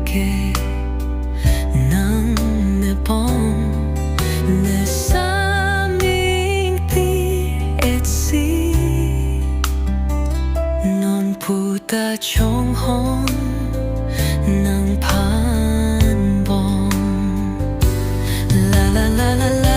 ke nang nepong ne sami ti etsi non puta chong hon nang panbong la la la la la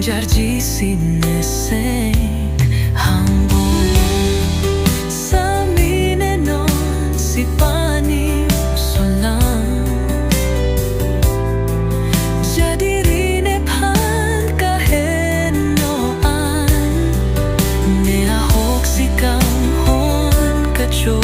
Jarji sineseng hambong sami nenon si pani solang jadi rine pan kahenoan ne ahok si kang hon kacho